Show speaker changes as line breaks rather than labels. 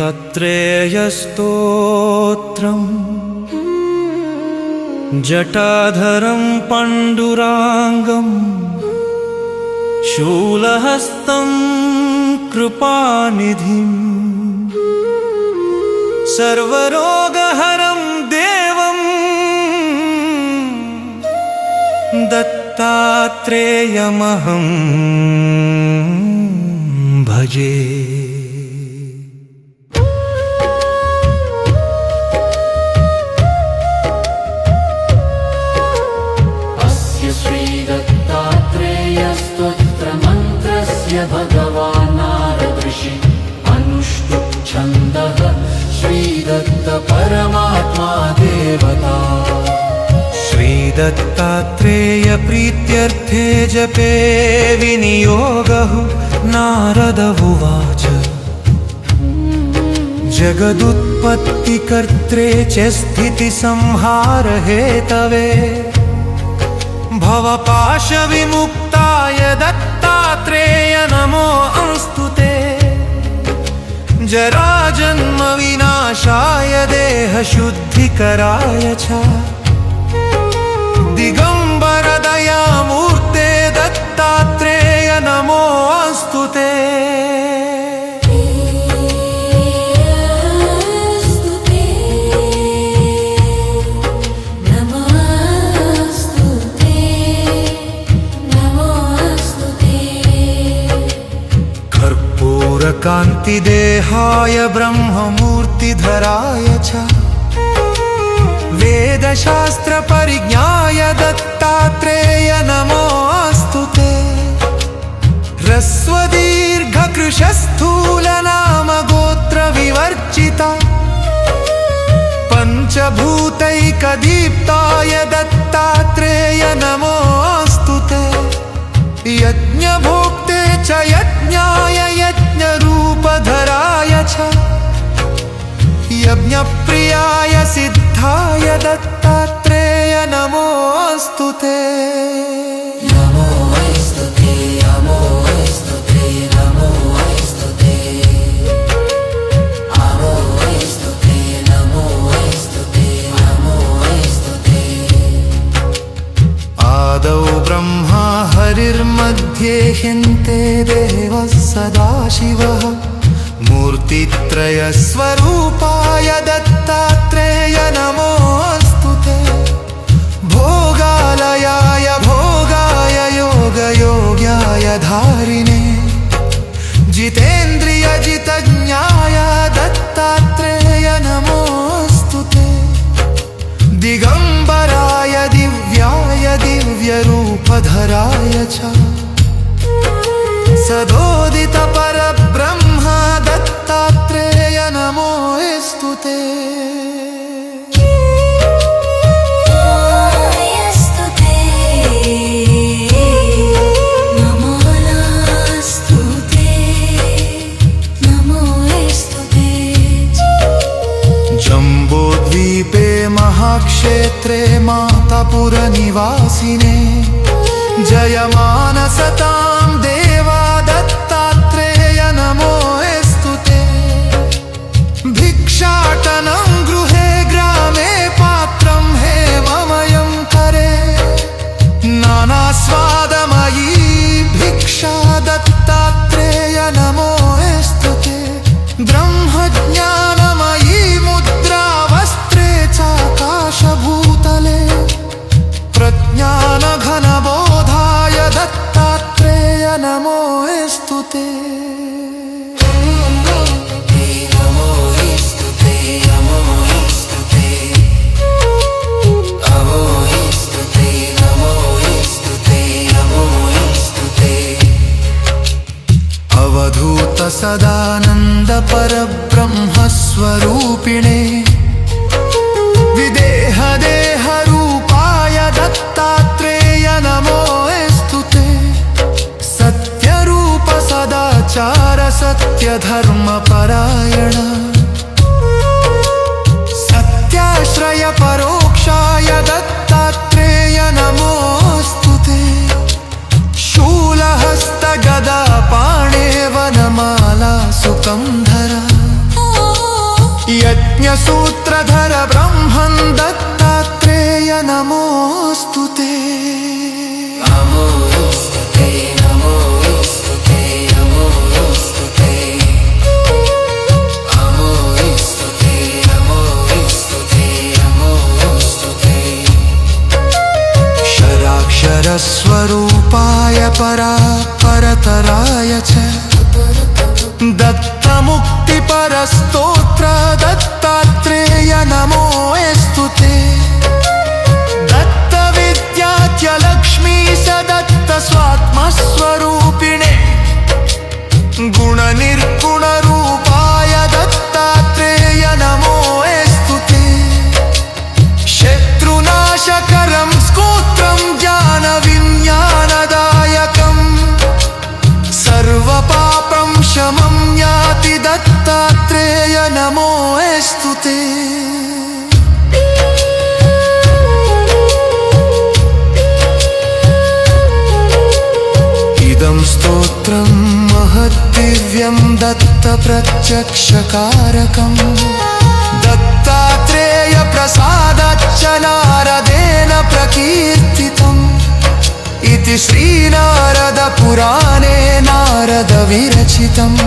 दत्तात्रेयस्तोत्रम् जटाधरं पाण्डुराङ्गं शूलहस्तं कृपानिधिं सर्वरोगहरं देवं दत्तात्रेयमहं भजे।
भगवान् नारद ऋषि अनुष्टुप् छन्दः श्रीदत्त परमात्मा देवता।
श्रीदत्तात्रेय प्रीत्यर्थे जपे विनियोगः नारद उवाच जगदुत्पत्तिकर्त्रे च स्थितिसंहारहेतवे भवपाशविमुक्ताय दत्तात्रेय नमोऽस्तु ते। जराजन्मविनाशाय देहशुद्धिकराय च दिगम्बर दयामूर्ते दत्तात्रेय नमोऽस्तु ते। कान्तिदेहाय ब्रह्ममूर्तिधराय च वेदशास्त्रपरिज्ञाय दत्तात्रेय नमोऽस्तु ते। ह्रस्वदीर्घकृशस्थूलनामगोत्रविवर्जिता पञ्चभूतैकदीप्ताय दत्तात्रेय नमोऽस्तु ते। यज्ञभोक्ते च यज्ञाय यज्ञरूपधराय च यज्ञप्रियाय सिद्धाय दत्तात्रेय नमोऽस्तु ते।
नमोऽस्तु ते नमोऽस्तु ते नमोऽस्तु ते नमोऽस्तु ते नमोऽस्तु ते नमोऽस्तु ते।
आदौ ब्रह्मा हरिर्मध्ये ह्यन्ते देवः सदाशिवः मूर्तित्रयस्वरूपाय दत्तात्रेय नमोऽस्तु ते। भोगालयाय भोगाय योगयोग्याय धारिणे जितेन्द्रियजितज्ञाय दत्तात्रेय नमोऽस्तु ते। दिगम्बराय दिव्याय दिव्यरूपधराय च सदोदित परब्रह्म दत्तात्रेय नमोऽस्तु ते। जम्बूद्वीपे महाक्षेत्रे मातापुरनिवासिने जयमानसतां देवा दत्तात्रेय नमोऽस्तु ते। भिक्षाटनं गृहे ग्रामे पात्रं हेममयं करे नानास्वादमयी भिक्षा दत्तात्रेय नमोऽस्तु ते। ब्रह्मज्ञानमयी मुद्रा वस्त्रे चाकाशभूतले प्रज्ञानघनबोधाय दत्तात्रेय नमोऽस्तु ते।
नमोऽस्तु ते नमोऽस्तु ते नमोऽस्तु ते नमोऽस्तु ते नमोऽस्तु ते।
अवधूत सदानन्द परब्रह्मस्वरूपिणे विदेह देहरूपाय दत्तात्रेय नमोऽस्तु ते। सत्यरूप सदाचार सत्यधर्मपरायण सत्याश्रय परोक्षाय दत्तात्रेय नमोऽस्तु ते। शूलहस्त गदा पाणे वनमाला सुकन्धर यज्ञसूत्रधर ब्रह्मन् दत्तात्रेय नमोऽस्तु ते।
नमोऽस्तु ते नमोऽस्तु ते नमोऽस्तु ते नमोऽस्तु ते नमोऽस्तु ते नमोऽस्तु ते।
क्षराक्षरस्वरूपाय परापरतराय च दत्तमुक्तिपरस्तोत्र दत्तात्रेय नमोऽस्तु ते। दत्तविद्याख्य लक्ष्मी स दत्त स्वात्मस्वरूपिणे गुणनिर्गुणरूपाय दत्तात्रेय नमोऽस्तु ते। शत्रुनाशकरं स्तोत्रं ज्ञानविज्ञानदायकम् सर्वपापं शमं याति दत्तात्रेय नमोऽस्तु ते। इदं स्तोत्रं महद्दिव्यं दत्तप्रत्यक्षकारकम् दत्तात्रेय प्रसादाच्च नारदेन प्रकीर्तितम् इति श्रीनारदपुराणे नारदविरचितम्।